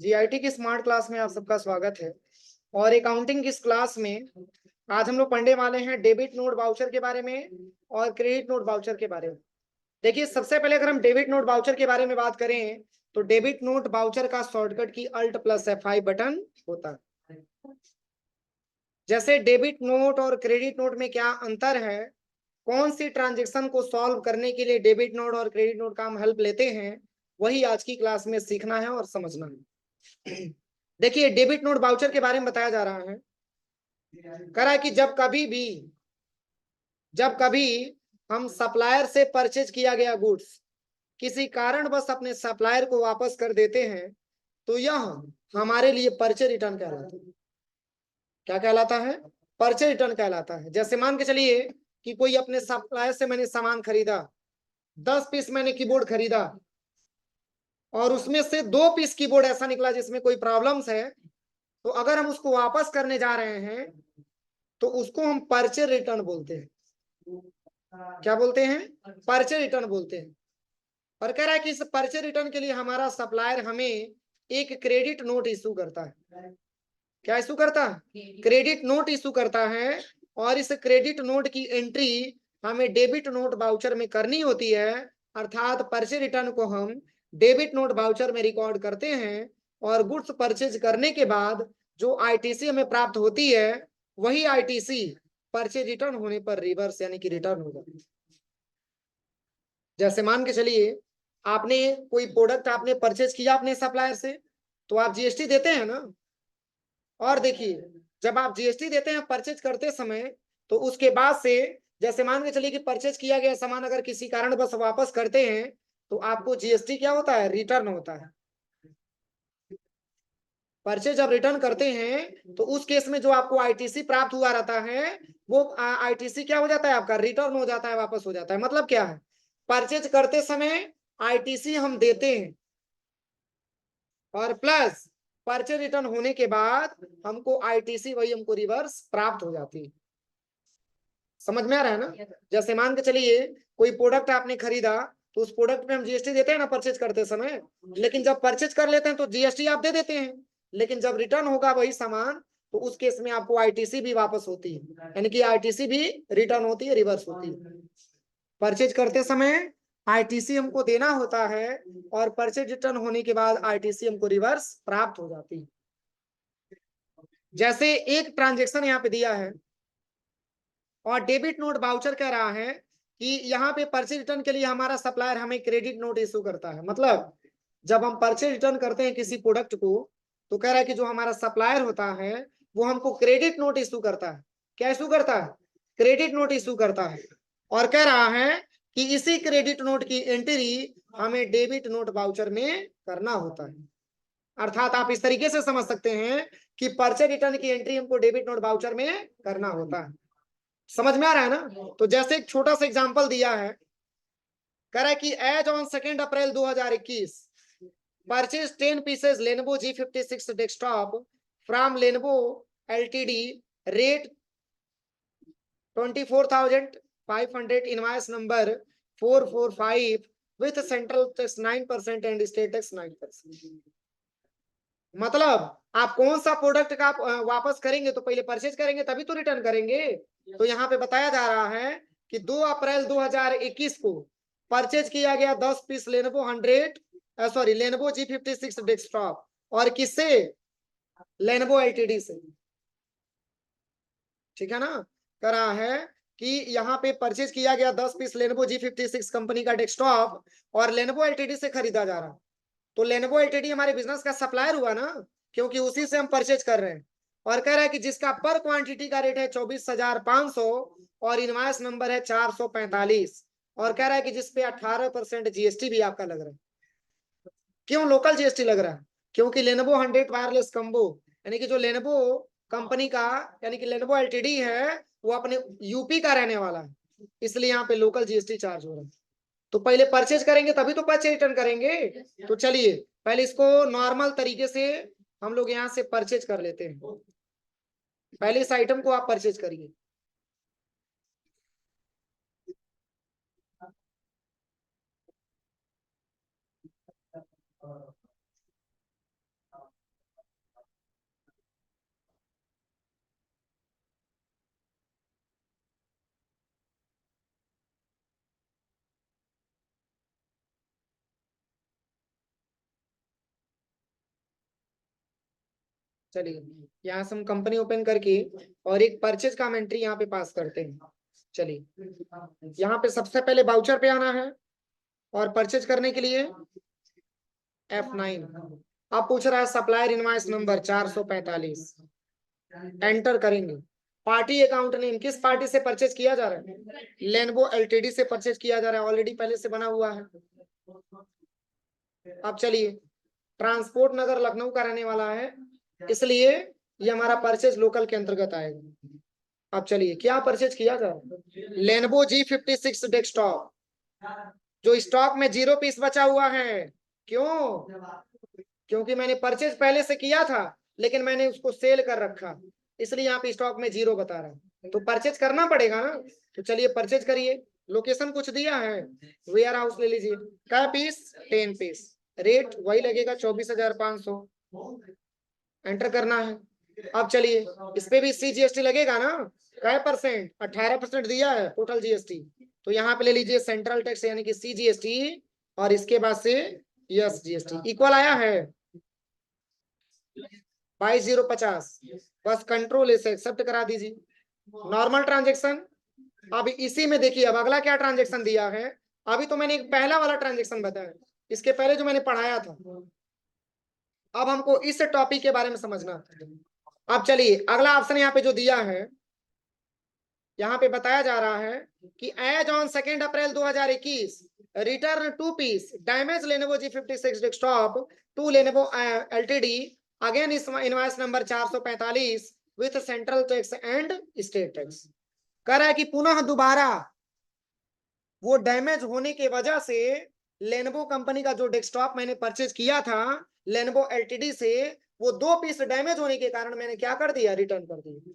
GIT की smart class में आप सबका स्वागत है। और अकाउंटिंग की इस क्लास में आज हम लोग पढ़ने वाले हैं डेबिट नोट वाउचर के बारे में और क्रेडिट नोट वाउचर के बारे में। देखिए, सबसे पहले अगर हम डेबिट नोट वाउचर के बारे में बात करें तो डेबिट नोट वाउचर का शॉर्टकट की Alt+F5 बटन होता है। जैसे डेबिट नोट और क्रेडिट नोट में क्या अंतर है, कौन सी ट्रांजेक्शन को सॉल्व करने के लिए डेबिट नोट और क्रेडिट नोट का हम हेल्प लेते हैं, वही आज की क्लास में सीखना है और समझना है। देखिए, डेबिट नोट वाउचर के बारे में बताया जा रहा है। कह रहा है कि जब कभी हम सप्लायर से परचेज किया गया गुड्स किसी कारणवश अपने सप्लायर को वापस कर देते हैं तो यह हमारे लिए परचेज रिटर्न कहलाता है। क्या कहलाता है? परचेज रिटर्न कहलाता है। जैसे मान के चलिए कि कोई अपने सप्लायर से मैंने सामान खरीदा, 10 पीस मैंने कीबोर्ड खरीदा और उसमें से 2 पीस कीबोर्ड ऐसा निकला जिसमें कोई प्रॉब्लम्स है, तो अगर हम उसको वापस करने जा रहे हैं तो उसको हम परचेज रिटर्न बोलते हैं। क्या बोलते हैं? परचेज रिटर्न बोलते हैं। और कह रहा है कि इस परचेज रिटर्न के लिए हमारा सप्लायर हमें एक क्रेडिट नोट इशू करता है। क्या इशू करता है? क्रेडिट नोट इशू करता है। और इस क्रेडिट नोट की एंट्री हमें डेबिट नोट वाउचर में करनी होती है, अर्थात परचेज रिटर्न को हम डेबिट नोट वाउचर में रिकॉर्ड करते हैं और गुड्स परचेज करने के बाद जो आईटीसी हमें प्राप्त होती है वही आईटीसी परचेज रिटर्न होने पर रिवर्स यानी कि रिटर्न हो जाती है। जैसे मान के चलिए आपने कोई प्रोडक्ट आपने परचेज किया अपने सप्लायर से, तो आप जीएसटी देते हैं ना। और देखिए, जब आप जीएसटी देते हैं परचेज करते समय, तो उसके बाद से जैसे मान के चलिए कि परचेज किया गया सामान अगर किसी कारण बस वापस करते हैं तो आपको जीएसटी क्या होता है? रिटर्न होता है। परचेज जब रिटर्न करते हैं तो उस केस में जो आपको आईटीसी प्राप्त हुआ रहता है वो आईटीसी क्या हो जाता है? आपका रिटर्न हो जाता है, वापस हो जाता है। मतलब क्या है? परचेज करते समय आईटीसी हम देते हैं और प्लस परचेज रिटर्न होने के बाद हमको आईटीसी वही हमको रिवर्स प्राप्त हो जाती है। समझ में आ रहा है ना? जैसे मान के चलिए कोई प्रोडक्ट आपने खरीदा तो उस प्रोडक्ट पे हम जीएसटी देते हैं ना परचेज करते समय, लेकिन जब परचेज कर लेते हैं तो जीएसटी आप दे देते हैं, लेकिन जब रिटर्न होगा वही सामान तो उस केस में आपको आईटीसी भी वापस होती है, यानी कि आईटीसी भी रिटर्न होती है, रिवर्स होती है। परचेज करते समय आईटीसी हमको देना होता है और परचेज रिटर्न होने के बाद आईटीसी हमको रिवर्स प्राप्त हो जाती है। जैसे एक ट्रांजेक्शन यहाँ पे दिया है और डेबिट नोट वाउचर कह रहा है कि यहाँ पे परचेज रिटर्न के लिए हमारा सप्लायर हमें क्रेडिट नोट इशू करता है। मतलब जब हम परचेज रिटर्न करते हैं किसी प्रोडक्ट को तो कह रहा है कि जो हमारा सप्लायर होता है वो हमको क्रेडिट नोट इशू करता है। क्या इशू करता है? क्रेडिट नोट इशू करता है। और कह रहा है कि इसी क्रेडिट नोट की एंट्री हमें डेबिट नोट वाउचर में करना होता है। अर्थात आप इस तरीके से समझ सकते हैं कि परचेज रिटर्न की एंट्री हमको डेबिट नोट वाउचर में करना होता है। समझ में आ रहा है ना? तो जैसे एक छोटा सा एग्जांपल दिया है, कह रहा है कि as on 2 April 2021 purchase 10 pieces Lenovo G56 desktop from Lenovo LTD rate 24,500 invoice number 445 with central tax 9% and state tax 9%। मतलब आप कौन सा प्रोडक्ट का आप वापस करेंगे तो पहले परचेज करेंगे तभी तो रिटर्न करेंगे। तो यहाँ पे बताया जा रहा है कि 2 अप्रैल 2021 को परचेज किया गया 10 piece Lenovo Lenovo G56 desktop. और किससे? लेनोवो एलटीडी से। ठीक है ना? कह रहा है कि यहाँ पे परचेज किया गया 10 पीस लेनोवो G56 कंपनी का डेस्कटॉप और लेनोवो एलटीडी से खरीदा जा रहा। तो लेनोवो एलटीडी हमारे बिजनेस का सप्लायर हुआ ना, क्योंकि उसी से हम परचेज कर रहे हैं। और कह रहा है कि जिसका पर क्वांटिटी का रेट है 24,500 और इनवॉइस नंबर है 445। और कह रहा है कि जिसपे 18% जीएसटी भी आपका लग रहा है। क्यों लोकल जीएसटी लग रहा है? क्योंकि लेनोवो 100 वायरलेस कम्बो यानी कि जो लेनोवो कंपनी का यानी कि लेनोवो एलटीडी है वो अपने यूपी का रहने वाला है, इसलिए यहाँ पे लोकल जीएसटी चार्ज हो रहा है। तो पहले परचेज करेंगे तभी तो परचेज रिटर्न करेंगे। तो चलिए पहले इसको नॉर्मल तरीके से हम लोग यहाँ से परचेज कर लेते हैं। पहले इस आइटम को आप परचेज करिए। चलिए यहाँ से हम कंपनी ओपन करके और एक परचेज का हम एंट्री यहाँ पे पास करते हैं। चलिए यहाँ पे सबसे पहले बाउचर पे आना है और परचेज करने के लिए F9। अब पूछ रहा है सप्लायर इनवॉइस नंबर 445, एंटर करेंगे। पार्टी अकाउंट नेम, किस पार्टी से परचेज किया जा रहा है? लेनवो एलटीडी से परचेज किया जा रहा है, ऑलरेडी पहले से बना हुआ है। अब चलिए, ट्रांसपोर्ट नगर लखनऊ का रहने वाला है, इसलिए ये हमारा परचेज लोकल के अंतर्गत आएगा। अब चलिए क्या परचेज किया जा रहा है? लेनवो G56 डेस्कटॉप, जो स्टॉक में 0 पीस बचा हुआ है। क्यों? क्योंकि मैंने परचेज पहले से किया था लेकिन मैंने उसको सेल कर रखा, इसलिए यहाँ पे स्टॉक में 0 बता रहा है, तो परचेज करना पड़ेगा ना। तो चलिए परचेज करिए। लोकेशन कुछ दिया है, वेयर हाउस ले लीजिए। क्या पीस? 10 पीस। रेट वही लगेगा 24,500, एंटर करना है। अब चलिए इस पे भी CGST लगेगा ना। क्या परसेंट? 18% दिया है टोटल GST, तो यहाँ पे ले लीजिए सेंट्रल टैक्स यानी कि CGST, और इसके बाद से यस GST इक्वल आया है 22,050। बस कंट्रोल इसे एक्सेप्ट करा दीजिए। Normal transaction. अब इसी में देखिए अब अगला क्या ट्रांजेक्शन दिया है। अभी तो मैंने एक पहला वाला ट्रांजेक्शन बताया, इसके पहले जो मैंने पढ़ाया था। अब हमको इस टॉपिक के बारे में समझना। अब चलिए अगला ऑप्शन यहाँ पे जो दिया है, यहाँ पे बताया जा रहा है कि as on 2 April 2021 return 2 piece damage Lenovo G56 desktop to Lenovo LTD again invoice number 445 with central tax and state tax. कह रहा है कि पुनः दोबारा वो डैमेज होने की वजह से लेनोवो कंपनी का जो डेस्कटॉप मैंने परचेज किया था लेनोवो एलटीडी से, वो 2 पीस डैमेज होने के कारण मैंने क्या कर दिया? रिटर्न कर दिया।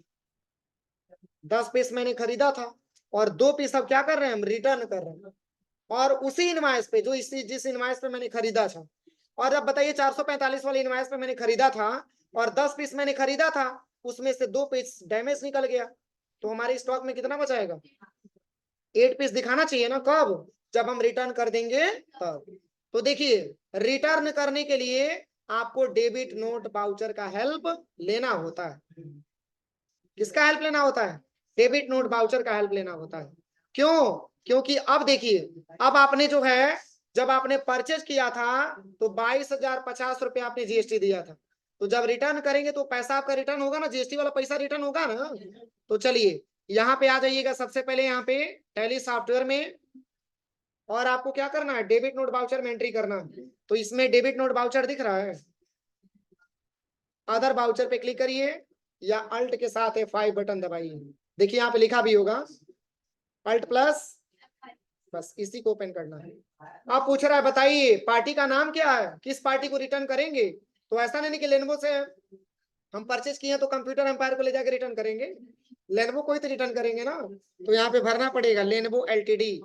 10 पीस मैंने खरीदा था और 2 पीस अब क्या कर रहे हैं? हम रिटर्न कर रहे हैं, और उसी इनवॉइस पे जो जिस इनवॉइस पे मैंने खरीदा था। और अब बताइए 445 वाले इनवॉइस पे मैंने खरीदा था और 10 पीस मैंने खरीदा था, उसमें से 2 पीस डैमेज निकल गया, तो हमारे स्टॉक में कितना बचाएगा? 8 पीस दिखाना चाहिए ना। कब? जब हम रिटर्न कर देंगे तब। तो देखिए रिटर्न करने के लिए आपको डेबिट नोट वाउचर का हेल्प लेना होता है। किसका हेल्प लेना होता है? डेबिट नोट वाउचर का हेल्प लेना होता है। क्यों? क्योंकि अब देखिए, अब आपने जो है जब आपने परचेज किया था तो 22,050 आपने GST दिया था, तो जब रिटर्न करेंगे तो पैसा आपका रिटर्न होगा ना, GST वाला पैसा रिटर्न होगा ना। तो चलिए यहाँ पे आ जाइएगा सबसे पहले यहाँ पे टैली सॉफ्टवेयर में, और आपको क्या करना है? डेबिट नोट वाउचर में एंट्री करना है। तो इसमें डेबिट नोट वाउचर दिख रहा है, अदर वाउचर पे क्लिक करिए या अल्ट के साथ F5 बटन दबाइए। देखिए यहाँ पे लिखा भी होगा अल्ट प्लस, बस इसी को ओपन करना है। आप पूछ रहा है बताइए पार्टी का नाम क्या है, किस पार्टी को रिटर्न करेंगे? तो ऐसा नहीं कि लेनोवो से हम परचेज किए तो कंप्यूटर एम्पायर को ले जाकर रिटर्न करेंगे, लेनोवो को ही तो रिटर्न करेंगे ना। तो यहाँ पे भरना पड़ेगा लेनोवो एलटीडी।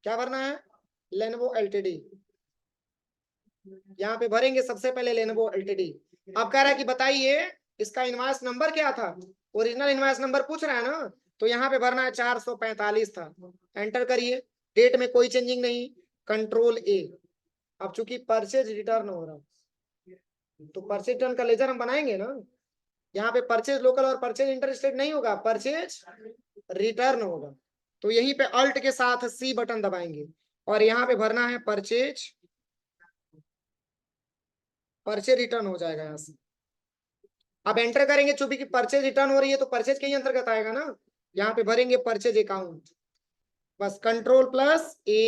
क्या भरना है? Lenovo LTD. यहाँ पे भरेंगे सबसे पहले लेनोवो एलटीडी। अब कह रहा है कि बताइए इसका इनवॉइस नंबर क्या था? ओरिजिनल इनवॉइस नंबर पूछ रहा है ना, तो यहाँ पे भरना है 445 था, एंटर करिए। डेट में कोई चेंजिंग नहीं, कंट्रोल A। अब चूंकि परचेज रिटर्न हो रहा है तो परचेज रिटर्न का लेजर हम बनाएंगे ना। यहाँ पे परचेज लोकल और परचेज इंटरस्टेट नहीं होगा, परचेज रिटर्न होगा। तो यहीं पे अल्ट के साथ C बटन दबाएंगे और यहाँ पे भरना है परचेज, परचेज रिटर्न हो जाएगा यहाँ से। अब एंटर करेंगे, चूंकि परचेज रिटर्न हो रही है तो परचेज के ही अंतर्गत आएगा ना। यहाँ पे भरेंगे परचेज अकाउंट, बस कंट्रोल+A।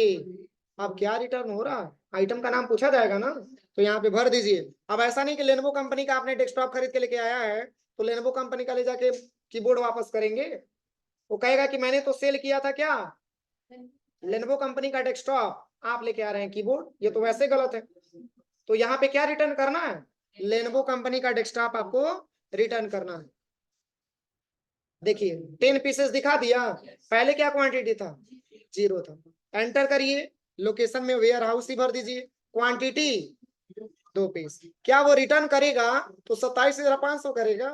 अब क्या रिटर्न हो रहा है? आइटम का नाम पूछा जाएगा ना, तो यहाँ पे भर दीजिए। अब ऐसा नहीं कि लेनोवो कंपनी का आपने डेस्कटॉप खरीद के लेके आया है तो लेनोवो कंपनी का ले जाके कीबोर्ड वापस करेंगे। वो कहेगा कि मैंने तो सेल किया था क्या, लेनोवो कंपनी का डेस्कटॉप, आप लेके आ रहे हैं कीबोर्ड, ये तो वैसे गलत है। तो यहाँ पे क्या रिटर्न करना है? लेनोवो कंपनी का डेस्कटॉप आपको रिटर्न करना है। देखिए 10 पीसेस दिखा दिया, पहले क्या क्वांटिटी था? 0 था। एंटर करिए, लोकेशन में वेयर हाउस ही भर दीजिए, क्वांटिटी 2 पीस। क्या वो रिटर्न करेगा? तो 27,500 करेगा,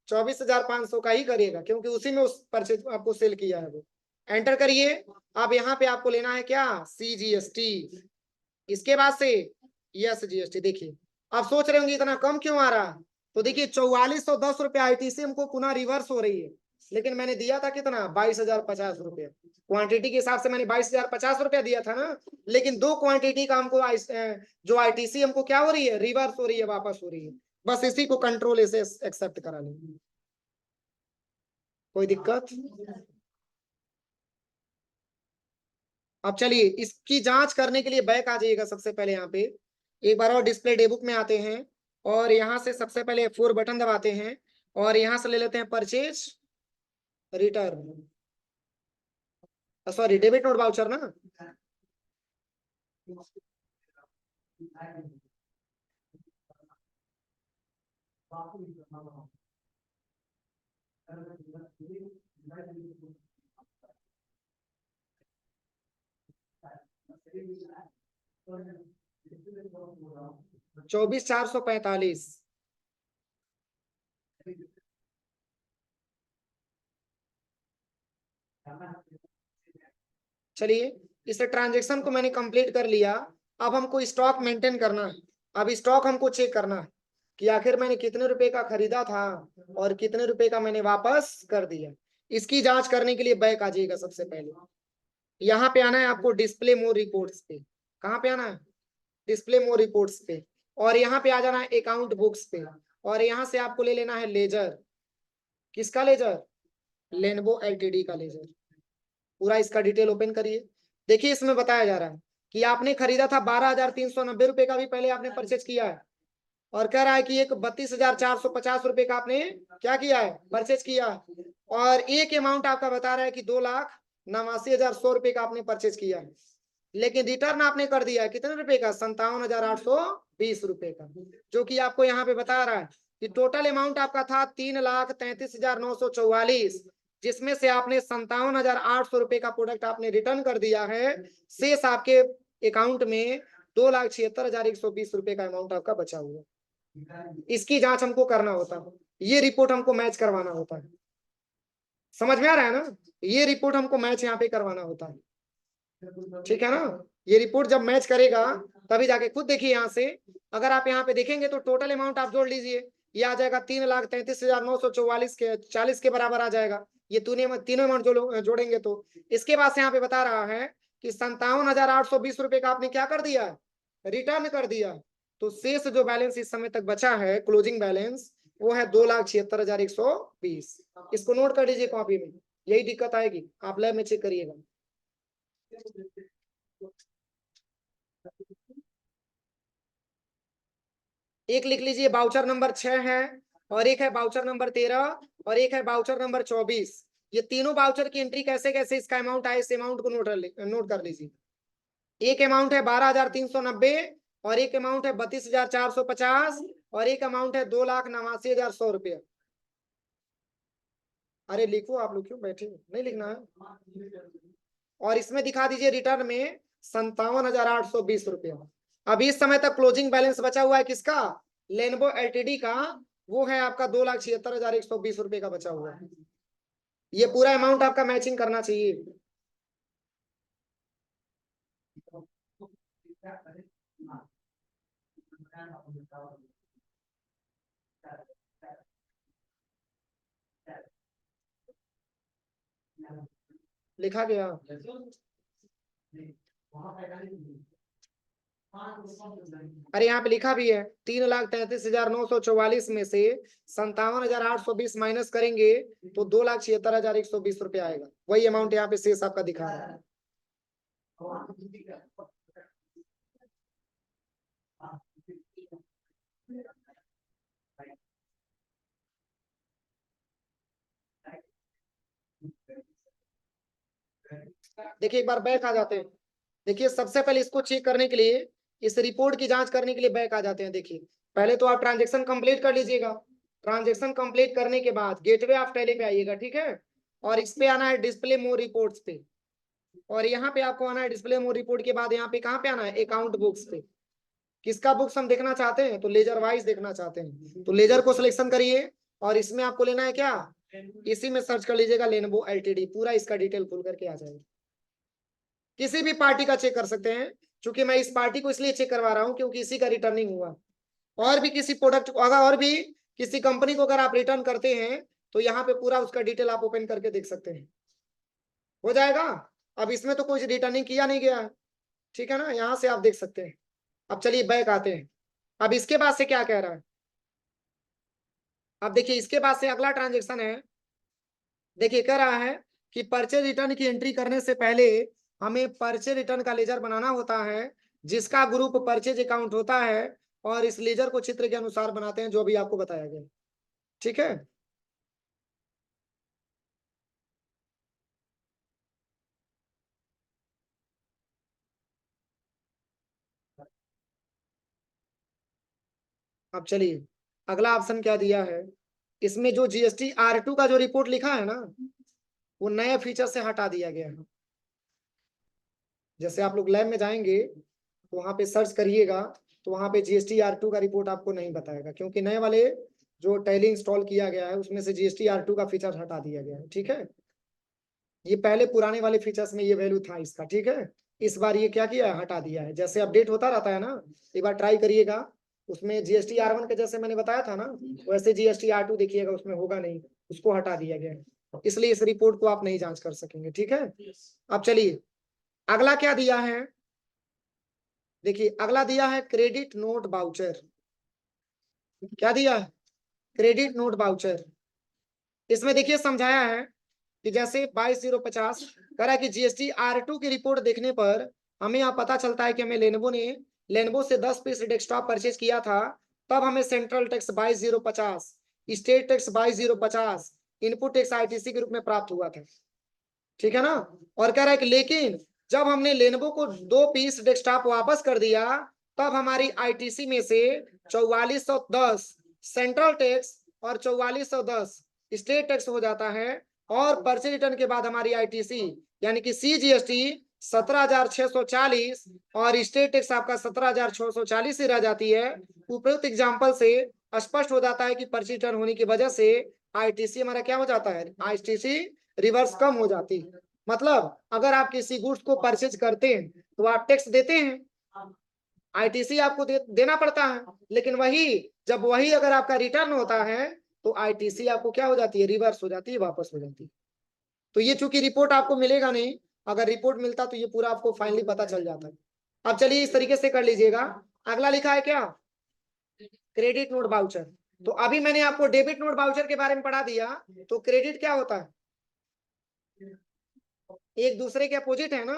24,500 का ही करेगा, क्योंकि उसी में उस परचेज आपको सेल किया है वो। एंटर करिए। अब यहाँ पे आपको लेना है क्या? CGST। इसके बाद से यस GST। देखिए 10 पीस 2 पीस 27,500 का ही करेगा, क्योंकि उसी में उस परचेज आपको सेल किया है वो। एंटर करिए। अब यहाँ पे आपको लेना है क्या? CGST। इसके बाद से यस GST। देखिए 10 पीस 2 पीस 27,500 का ही करेगा, क्योंकि उसी में उस परचेज आपको सेल किया है वो। एंटर करिए। अब यहाँ पे आपको लेना है क्या? आप सोच रहे होंगे इतना कम क्यों आ रहा, तो देखिए 4410 रुपये आईटीसी हमको पुनः रिवर्स हो रही है, लेकिन मैंने दिया था कितना 22,050 रुपये। क्वांटिटी के हिसाब से मैंने 22,050 रुपया दिया था ना, लेकिन दो क्वांटिटी का हमको जो आईटीसी हमको क्या हो रही है, रिवर्स हो रही है, वापस हो रही है। बस इसी को कंट्रोल से एक्सेप्ट करा लेंगे, कोई दिक्कत। अब चलिए इसकी जांच करने के लिए बैक आ जाइएगा सबसे पहले यहाँ पे, एक बार और डिस्प्ले डे बुक में आते हैं और यहाँ से सबसे पहले F4 बटन दबाते हैं और यहाँ से ले लेते हैं purchase return, sorry debit note voucher ना। चौबीस 445। चलिए इस ट्रांजेक्शन को मैंने कंप्लीट कर लिया। अब हमको स्टॉक मेंटेन करना है, अब स्टॉक हमको चेक करना है कि आखिर मैंने कितने रुपए का खरीदा था और कितने रुपए का मैंने वापस कर दिया। इसकी जांच करने के लिए बैक आ जाइएगा सबसे पहले, यहाँ पे आना है आपको डिस्प्ले मोर रिपोर्ट्स पे। कहाँ पे आना है, डिस्प्ले मोर रिपोर्ट्स पे, और यहाँ पे आ जाना है अकाउंट बुक्स पे, और यहाँ से आपको ले लेना है लेजर। किसका लेजर, लेनवो एलटीडी का लेजर। पूरा इसका डिटेल ओपन करिए। देखिए इसमें बताया जा रहा है कि आपने खरीदा था 12,390 रुपए का भी पहले आपने परचेज किया है, और कह रहा है कि एक 32,450 रुपए का आपने क्या किया है, परचेज किया है, और एक अमाउंट आपका बता रहा है कि 2,89,100 रुपए का आपने परचेज किया है, लेकिन रिटर्न आपने कर दिया है कितने रुपए का, 57,820 रुपए का, जो कि आपको यहाँ पे बता रहा है कि टोटल अमाउंट आपका था 3,33,944, जिसमें से आपने 57,800 रुपए का प्रोडक्ट आपने रिटर्न कर दिया है। शेष आपके अकाउंट में 2,76,120 रुपए का अमाउंट आपका बचा हुआ। इसकी जांच हमको करना होता है, ये रिपोर्ट हमको मैच करवाना होता है। समझ में आ रहा है ना, ये रिपोर्ट हमको मैच यहाँ पे करवाना होता है, ठीक है ना। ये रिपोर्ट जब मैच करेगा तभी जाके खुद देखिए यहाँ से, अगर आप यहाँ पे देखेंगे तो टोटल अमाउंट आप जोड़ लीजिए, ये आ जाएगा 3,33,944 के 40 के बराबर आ जाएगा। ये तीनों अमाउंट जोड़ेंगे तो इसके बाद से यहाँ पे बता रहा है कि 57,820 रुपए का आपने क्या कर दिया है, रिटर्न कर दिया। तो शेष जो बैलेंस इस समय तक बचा है, क्लोजिंग बैलेंस, वो है 2,76,120। इसको नोट कर लीजिए कॉपी में, यही दिक्कत आएगी, आप लैब में चेक करिएगा। एक लिख लीजिए बाउचर नंबर 6 है, और एक है बाउचर नंबर 13, और एक है बाउचर नंबर 24। ये तीनों बाउचर की एंट्री कैसे कैसे इसका अमाउंट आए, इस अमाउंट को नोट कर लीजिए। एक अमाउंट है 12,390, और एक अमाउंट है 32,450, और एक अमाउंट है 2,89,100 रुपया। अरे लिखो, आप लोग क्यों बैठे, नहीं लिखना है। और इसमें दिखा दीजिए रिटर्न में 57,820 रुपया। अभी इस समय तक क्लोजिंग बैलेंस बचा हुआ है किसका, लेनवो एलटीडी का, वो है आपका 2,76,120 रुपये का बचा हुआ है। ये पूरा अमाउंट आपका मैचिंग करना चाहिए। लिखा गया, अरे यहाँ पे लिखा भी है 3,33,944 में से 57,820 माइनस करेंगे तो 2,76,120 रुपया आएगा। वही अमाउंट यहाँ पे शेष आपका दिखा रहा है। देखिए एक बार बैक आ जाते हैं। देखिए सबसे पहले इसको चेक करने के लिए, इस रिपोर्ट की जांच करने के लिए बैक आ जाते हैं। देखिए पहले तो आप ट्रांजेक्शन कंप्लीट कर लीजिएगा, ट्रांजेक्शन कंप्लीट करने के बाद गेटवे ऑफ टैली पे आइएगा, ठीक है, और इस पे आना है डिस्प्ले मोर रिपोर्ट्स पे, और यहाँ पे आपको आना है डिस्प्ले मोर रिपोर्ट के बाद यहाँ पे कहाँ पे आना है, अकाउंट बुक्स पे। किसका बुक्स हम देखना चाहते हैं, तो लेजर वाइज देखना चाहते हैं, तो लेजर को सिलेक्शन करिए, और इसमें आपको लेना है क्या, इसी में सर्च कर लीजिएगा लेनवो एलटीडी, पूरा इसका डिटेल खुल करके आ जाएगा। किसी भी पार्टी का चेक कर सकते हैं, क्योंकि मैं इस पार्टी को इसलिए चेक करवा रहा हूं क्योंकि इसी का रिटर्निंग हुआ। और भी किसी प्रोडक्ट को, अगर और भी किसी कंपनी को अगर आप रिटर्न करते हैं तो यहाँ पे पूरा उसका डिटेल आप ओपन करके देख सकते हैं, हो जाएगा। अब इसमें तो कुछ रिटर्निंग किया नहीं गया है, ठीक है ना, यहाँ से आप देख सकते हैं। अब चलिए बैक आते हैं। अब इसके बाद से क्या कह रहा है, अब देखिए इसके बाद से अगला ट्रांजेक्शन है। देखिए कह रहा है कि परचेज रिटर्न की एंट्री करने से पहले हमें परचेज रिटर्न का लेजर बनाना होता है, जिसका ग्रुप परचेज अकाउंट होता है, और इस लेजर को चित्र के अनुसार बनाते हैं जो भी आपको बताया गया, ठीक है। अब चलिए अगला ऑप्शन क्या दिया है, इसमें जो जीएसटी R2 का जो रिपोर्ट लिखा है ना, वो नए फीचर से हटा दिया गया है। जैसे आप लोग लैब में जाएंगे तो वहां पे सर्च करिएगा, तो वहां पे GST R2 का रिपोर्ट आपको नहीं बताएगा, क्योंकि नए वाले जो टैली इंस्टॉल किया गया है उसमें से GST R2 का फीचर हटा दिया गया है, ठीक है। ये पहले पुराने वाले फीचर्स में ये वैल्यू था इसका, ठीक है। इस बार ये क्या किया है, हटा दिया है। जैसे अपडेट होता रहता है ना, एक बार ट्राई करिएगा, उसमें GST R1 के जैसे मैंने बताया था ना, वैसे GST R2 देखिएगा उसमें होगा नहीं, उसको हटा दिया गया है, इसलिए इस रिपोर्ट को आप नहीं जांच कर सकेंगे, ठीक है। अब चलिए अगला क्या दिया है, देखिए अगला दिया है क्रेडिट नोट बाउचर। क्या दिया है, क्रेडिट नोट बाउचर। इसमें देखिए समझाया है कि जैसे 22,050 कह रहा है कि GST R2 की रिपोर्ट देखने पर हमें यहाँ पता चलता है कि हमें लेनवो से 10 पीस डेस्कटॉप परचेज किया था, तब हमें central tax 22,050, state tax 22,050, input tax ITC के रूप में प्राप्त हुआ था, ठीक है ना। और कह रहा है कि लेकिन जब हमने लेनवो को 2 पीस डेस्कटॉप वापस कर दिया, तब हमारी ITC में से 4410 सेंट्रल टैक्स और 4410 स्टेट टैक्स हो जाता है, और परचेज रिटर्न के बाद हमारी ITC यानी कि CGST 17,640 और स्टेट टैक्स आपका 17,640 ही रह जाती है। उपयुक्त एग्जाम्पल से स्पष्ट हो जाता है कि परचेज रिटर्न होने की वजह से ITC हमारा क्या हो जाता है, ITC रिवर्स कम हो जाती है। मतलब अगर आप किसी गुड्स को परचेज करते हैं तो आप टैक्स देते हैं, ITC आपको देना पड़ता है, लेकिन वही जब वही अगर आपका रिटर्न होता है तो ITC आपको क्या हो जाती है, रिवर्स हो जाती है, वापस हो जाती है। तो ये चूंकि रिपोर्ट आपको मिलेगा नहीं, अगर रिपोर्ट मिलता तो ये पूरा आपको फाइनली पता चल जाता है। अब चलिए इस तरीके से कर लीजिएगा। अगला लिखा है क्या, क्रेडिट नोट बाउचर। तो अभी मैंने आपको डेबिट नोट बाउचर के बारे में पढ़ा दिया, तो क्रेडिट क्या होता है, एक दूसरे के अपोजिट है ना।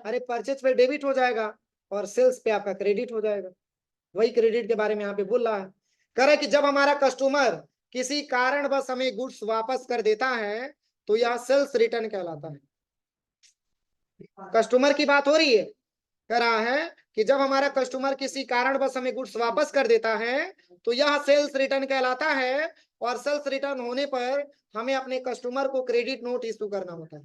अरे परचेज पे डेबिट हो जाएगा और सेल्स पे आपका क्रेडिट हो जाएगा, वही क्रेडिट के बारे में यहाँ पे बोल रहा है। कह रहा है कि जब हमारा कस्टमर किसी कारणवश हमें गुड्स वापस कर देता है तो यह सेल्स रिटर्न कहलाता है। कस्टमर की बात हो रही है, कह रहा है कि जब हमारा कस्टमर किसी कारणवश हमें गुड्स वापस कर देता है तो यह सेल्स रिटर्न कहलाता है, और सेल्स रिटर्न होने पर हमें अपने कस्टमर को क्रेडिट नोट इशू करना होता है।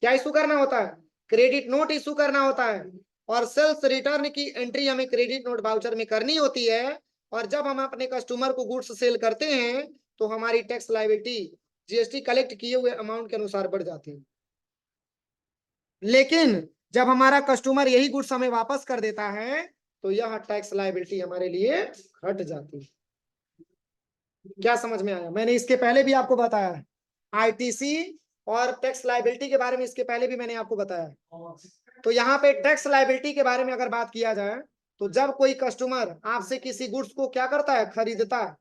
क्या इशू करना होता है, क्रेडिट नोट इशू करना होता है। और सेल्स रिटर्न की एंट्री हमें क्रेडिट नोट बाउचर में करनी होती है, और जब हम अपने कस्टमर को गुड्स सेल करते हैं तो हमारी टैक्स लायबिलिटी GST कलेक्ट किए हुए अमाउंट के अनुसार बढ़ जाती है। लेकिन जब हमारा कस्टमर यही गुड्स हमें वापस कर देता है तो यह टैक्स लायबिलिटी हमारे लिए हट जाती है। क्या समझ में आया, मैंने इसके पहले भी आपको बताया है, ITC और टैक्स लायबिलिटी के बारे में इसके पहले भी मैंने आपको बताया। तो यहाँ पे टैक्स लायबिलिटी के बारे में अगर बात किया जाए तो जब कोई कस्टमर आपसे किसी गुड्स को क्या करता है, खरीदता है,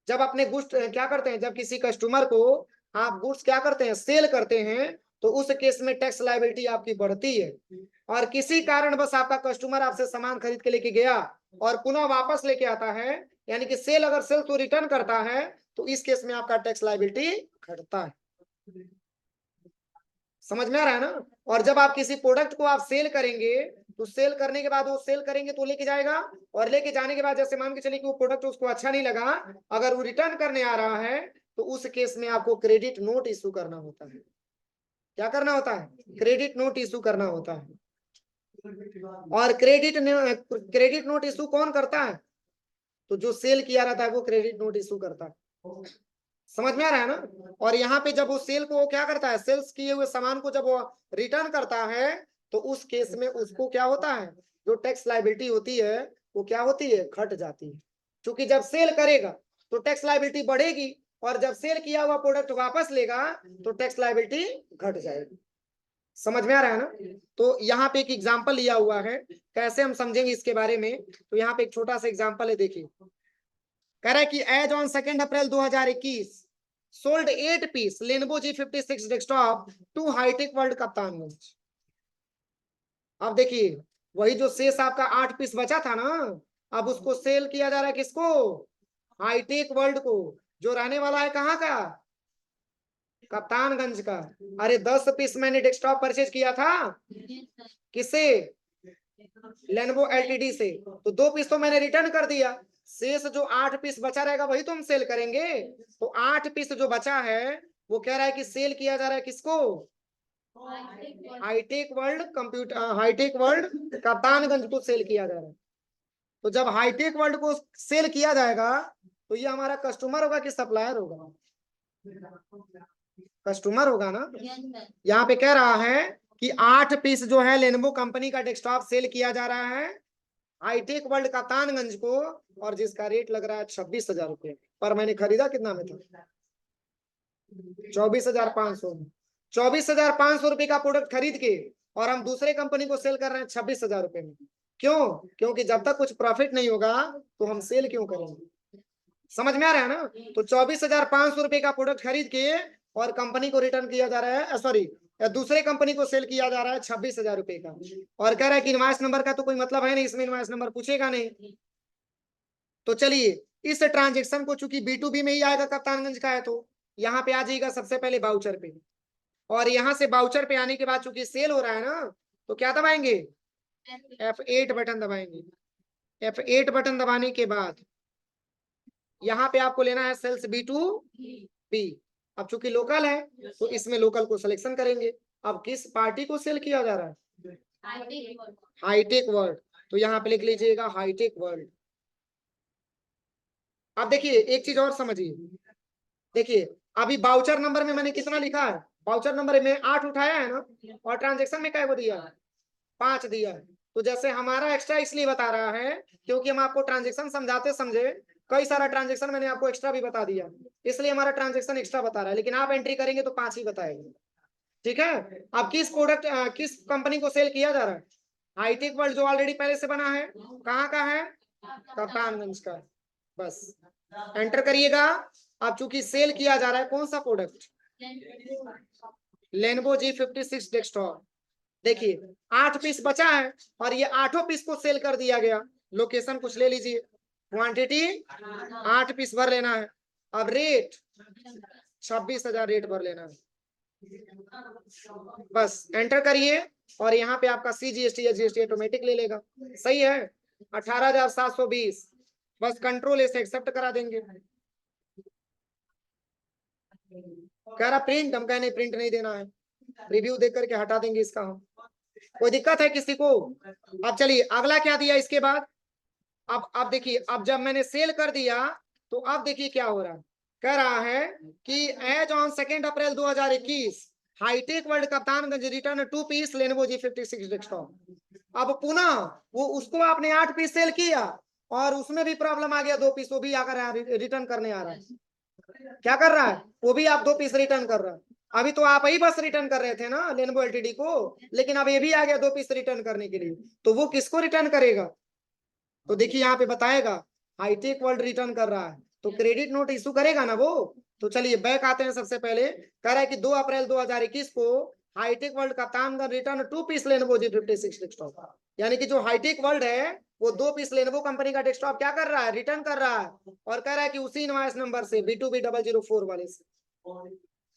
जब अपने गुड्स क्या करते हैं, जब किसी कस्टमर को आप गुड्स क्या करते हैं, सेल करते हैं, तो उस केस में टैक्स लायबिलिटी आपकी बढ़ती है। और किसी कारण बस आपका कस्टमर आपसे सामान खरीद के लेके गया और पुनः वापस लेके आता है, यानी कि सेल अगर सेल को रिटर्न करता है, तो इस केस में आपका टैक्स लायबिलिटी घटता है। समझ में आ रहा है ना। और जब आप किसी प्रोडक्ट को आप सेल करेंगे तो सेल करने के बाद वो सेल करेंगे तो लेके जाएगा, और लेके जाने के बाद जैसे मान के चलिए कि वो प्रोडक्ट उसको अच्छा नहीं लगा, अगर वो रिटर्न करने आ रहा है तो उस केस में आपको क्रेडिट नोट इशू करना होता है। क्या करना होता है, क्रेडिट नोट इशू करना होता है। और क्रेडिट नोट इशू कौन करता है, तो जो सेल किया रहता है वो क्रेडिट नोट इशू करता है। समझ में आ रहा है ना। और यहाँ पे जब वो सेल को क्या करता है, सेल्स किए हुए सामान को जब वो रिटर्न करता है तो उस केस में उसको क्या होता है, जो टैक्स लायबिलिटी होती है वो क्या होती है, घट जाती है। क्योंकि जब सेल करेगा तो टैक्स लायबिलिटी बढ़ेगी, और जब सेल किया हुआ प्रोडक्ट वापस लेगा तो टैक्स लायबिलिटी घट जाएगी। समझ में आ रहा है ना? तो यहाँ पे एक एग्जांपल लिया हुआ है, कैसे हम समझेंगे इसके बारे में। तो यहाँ पे एक छोटा सा एग्जांपल है, देखिए। कह रहा है कि as on 2 April 2021 sold 8 piece Lenovo G56 desktop to hitech world Kaptanganj. अब देखिए, वही जो शेष आपका 8 पीस बचा था ना, अब उसको सेल किया जा रहा है किसको, हाईटेक वर्ल्ड को, जो रहने वाला है कहाँ का, कप्तानगंज का। अरे 10 पीस मैंने डेस्कटॉप परचेज किया था, किससे, लेनोवो एलटीडी से, तो 2 पीस तो मैंने रिटर्न कर दिया, शेष जो 8 पीस बचा रहेगा वही तो हम सेल करेंगे। तो 8 पीस जो बचा है वो कह रहा है कि सेल किया जा रहा है किसको, hitech world computer, hitech world Kaptanganj को सेल किया जा रहा है। तो जब हाईटेक वर्ल्ड को सेल किया जाएगा तो ये हमारा कस्टमर होगा कि सप्लायर होगा, कस्टमर होगा ना। यहाँ पे कह रहा है कि 8 पीस जो है लेनोवो कंपनी का डेस्कटॉप सेल किया जा रहा है हाईटेक वर्ल्ड कप्तानगंज को, और जिसका रेट लग रहा है 26,000 रुपये, पर मैंने खरीदा कितना में था, 24,500 में। 24,500 रुपए का प्रोडक्ट खरीद के और हम दूसरे कंपनी को सेल कर रहे हैं 26,000 रुपए में। क्यों? क्योंकि जब तक कुछ प्रॉफिट नहीं होगा तो हम सेल क्यों करेंगे। समझ में आ रहा है ना? तो 24,500 रुपए का प्रोडक्ट खरीद के और कंपनी को रिटर्न किया जा रहा है, सॉरी, दूसरे कंपनी को सेल किया जा रहा है 26,000 रुपए का, और कह रहा है कि इनवॉइस नंबर का तो कोई मतलब है नहीं, इसमें इनवॉइस नंबर पूछेगा नहीं। तो चलिए, इस ट्रांजेक्शन को चूंकि B2B में ही आएगा, कप्तानगंज का है, तो यहाँ पे आ जाएगा सबसे पहले बाउचर पे, और यहाँ से बाउचर पे आने के बाद चूंकि सेल हो रहा है ना, तो क्या दबाएंगे, F8 बटन दबाएंगे। F8 बटन दबाने के बाद यहाँ पे आपको लेना है सेल्स B2B। अब चूंकि लोकल है तो इसमें लोकल को सिलेक्शन करेंगे। अब किस पार्टी को सेल किया जा रहा है, हाईटेक वर्ल्ड, तो यहाँ पे लिख लीजिएगा हाईटेक वर्ल्ड। अब देखिए एक चीज और समझिए, देखिए अभी बाउचर नंबर में मैंने कितना लिखा है, बाउचर नंबर में 8 उठाया है ना, और ट्रांजेक्शन में क्या को दिया है, 5 दिया है। तो जैसे हमारा एक्स्ट्रा इसलिए बता रहा है क्योंकि हम आपको ट्रांजेक्शन समझाते समझे कई सारा ट्रांजेक्शन मैंने आपको एक्स्ट्रा भी बता दिया, इसलिए हमारा ट्रांजेक्शन एक्स्ट्रा बता रहा है, लेकिन आप एंट्री करेंगे तो 5 ही बताएगा। ठीक है। अब किस प्रोडक्ट किस कंपनी को सेल किया जा रहा है, हाईटेक वर्ल्ड, जो ऑलरेडी पहले से बना है, कहाँ का है, कप्तानगंज का। बस एंटर करिएगा। अब चूंकि सेल किया जा रहा है कौन सा प्रोडक्ट, लेनोवो G56 डेस्कटॉप। देखिए 8 पीस बचा है और ये 8 पीस को सेल कर दिया गया। लोकेशन कुछ ले लीजिए, क्वांटिटी 8 पीस भर लेना है। अब रेट 26,000 रेट भर लेना है। बस एंटर करिए और यहाँ पे आपका CGST या GST ऑटोमेटिक ले लेगा। सही है, 18,720। बस कंट्रोल से एक्सेप्ट करा देंगे। कह रहा प्रिंट, हम कह नहीं प्रिंट नहीं देना है, रिव्यू देख करके हटा देंगे इसका हम। कोई दिक्कत है किसी को? अब चलिए अगला क्या दिया इसके बाद। अब देखिए, अब जब मैंने सेल कर दिया तो अब देखिए क्या हो रहा है। कह रहा है कि as on 2 April 2021 hitech world Kaptanganj return 2 piece Lenovo G56 desktop. अब पुनः वो उसको आपने 8 पीस सेल किया और उसमें भी प्रॉब्लम आ गया, 2 पीस वो भी आकर रिटर्न करने आ रहा है। क्या कर रहा है, वो भी आप 2 पीस रिटर्न कर रहा है। अभी तो आप ही बस रिटर्न कर रहे थे ना लेनोवो एलटीडी को, लेकिन अब ये भी आ गया 2 पीस रिटर्न करने के लिए, तो वो किसको रिटर्न करेगा। तो देखिए यहाँ पे बताएगा हाईटेक वर्ल्ड रिटर्न कर रहा है, तो क्रेडिट नोट इशू करेगा ना वो। तो चलिए बैक आते हैं। सबसे पहले कह रहा है कि 2 अप्रैल 2021 को hitech world Kaptanganj return 2 piece Lenovo G56 desktop, यानी कि जो हाईटेक वर्ल्ड है वो 2 पीस लेनोवो कंपनी का डेस्कटॉप क्या कर रहा है, रिटर्न कर रहा है, और कह रहा है कि उसी इनवॉइस नंबर से B2B004 वाले से।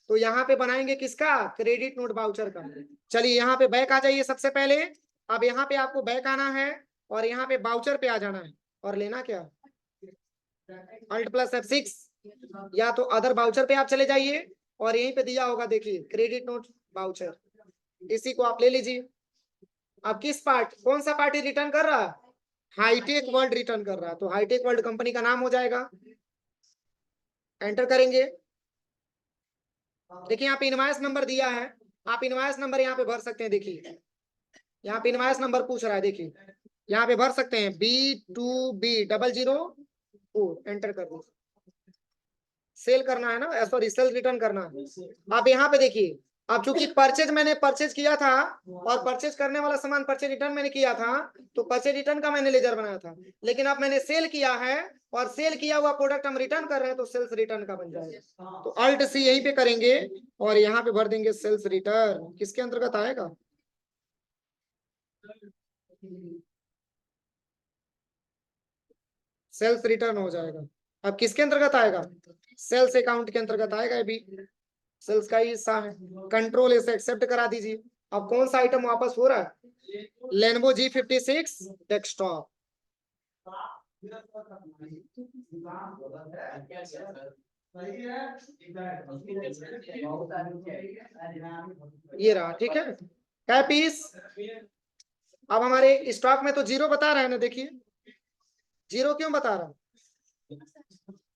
तो यहाँ पे बनाएंगे किसका, क्रेडिट नोट बाउचर का। चलिए यहाँ पे बैक आ जाइए सबसे पहले। अब यहाँ पे आपको बैक आना है और यहाँ पे बाउचर पे आ जाना है, और लेना क्या, Alt+F6, या तो अदर बाउचर पे आप चले जाइए और यहीं पे दिया होगा देखिए क्रेडिट नोट बाउचर, इसी को आप ले लीजिए। अब किस पार्ट, कौन सा पार्टी रिटर्न कर रहा है, हाईटेक वर्ल्ड रिटर्न कर रहा है, तो हाईटेक वर्ल्ड कंपनी का नाम हो जाएगा। एंटर करेंगे। देखिए यहाँ पे इनवॉइस नंबर दिया है, आप इनवॉइस नंबर यहाँ पे भर सकते हैं। देखिए यहाँ पे इनवॉइस नंबर पूछ रहा है, देखिए यहाँ पे भर सकते हैं B2B00 एंटर कर दो। सेल करना है ना, सॉरी सेल रिटर्न करना है। आप यहाँ पे देखिए, अब चूंकि परचेज मैंने परचेज किया था और परचेज करने वाला सामान परचेज रिटर्न मैंने किया था, तो परचेज रिटर्न का मैंने लेजर बनाया था। लेकिन अब मैंने सेल किया है और सेल किया हुआ प्रोडक्ट हम रिटर्न कर रहे हैं, तो सेल्स रिटर्न का बन जाएगा। तो अल्ट सी यहीं पे करेंगे और यहाँ पे भर देंगे सेल्स रिटर्न। किसके अंतर्गत आएगा? सेल्स रिटर्न हो जाएगा। अब किसके अंतर्गत आएगा? सेल्स अकाउंट के अंतर्गत आएगा। अभी सेल्स का ही हिस्सा है। कंट्रोल इसे एक्सेप्ट करा दीजिए। अब कौन सा आइटम वापस हो रहा है? Lenovo G56 desktop. ये रहा, ठीक है। क्या पीस? अब हमारे स्टॉक में तो 0 बता रहा है ना, देखिए 0 क्यों बता रहा?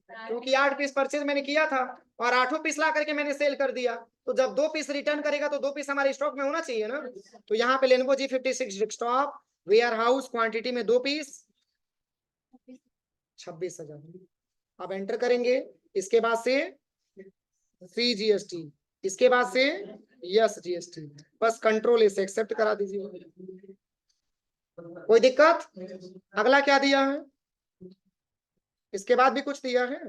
क्योंकि 8 पीस परचेज मैंने किया था और 8 पीस ला करके मैंने सेल कर दिया। तो जब 2 पीस रिटर्न करेगा तो 2 पीस हमारे स्टॉक में होना चाहिए ना। तो यहाँ पे Lenovo G56 desktop warehouse quantity में 2 पीस 26,000। अब एंटर करेंगे। इसके बाद से CGST, इसके बाद से यस GST। बस कंट्रोल इसे एक्सेप्ट करा दीजिए। कोई दिक्कत? अगला क्या दिया है? इसके बाद भी कुछ दिया है?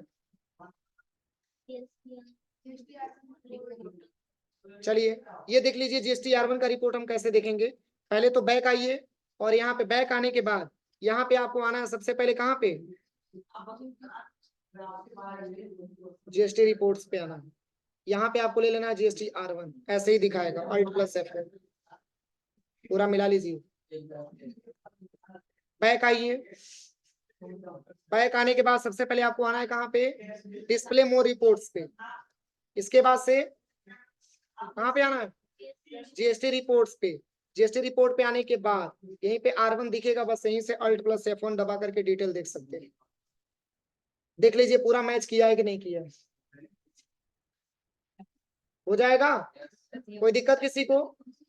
चलिए ये देख लीजिए GST R1 का रिपोर्ट हम कैसे देखेंगे। पहले तो बैक आइए और यहाँ पे बैक आने के बाद यहाँ पे आपको आना है सबसे पहले कहाँ पे? GST रिपोर्ट्स पे आना है। यहाँ पे आपको ले लेना है GST R1, ऐसे ही दिखाएगा Alt+F पूरा मिला लीजिए। बैक आइए। बैक आने के बाद सबसे पहले आपको आना है कहाँ पे? डिस्प्ले मोर रिपोर्ट्स पे। इसके बाद से कहाँ पे आना है? GST रिपोर्ट्स पे। GST रिपोर्ट पे आने के बाद यहीं पे R1 दिखेगा, बस यहीं से Alt+F1 दबा करके डिटेल देख सकते हैं। देख लीजिए पूरा मैच किया है कि नहीं किया है। हो जाएगा? कोई दिक्कत किसी को?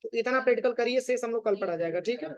तो इतना प्रैक्टिकल करिए, शेष हम लोग कल पढ़ा जाएगा, ठीक है।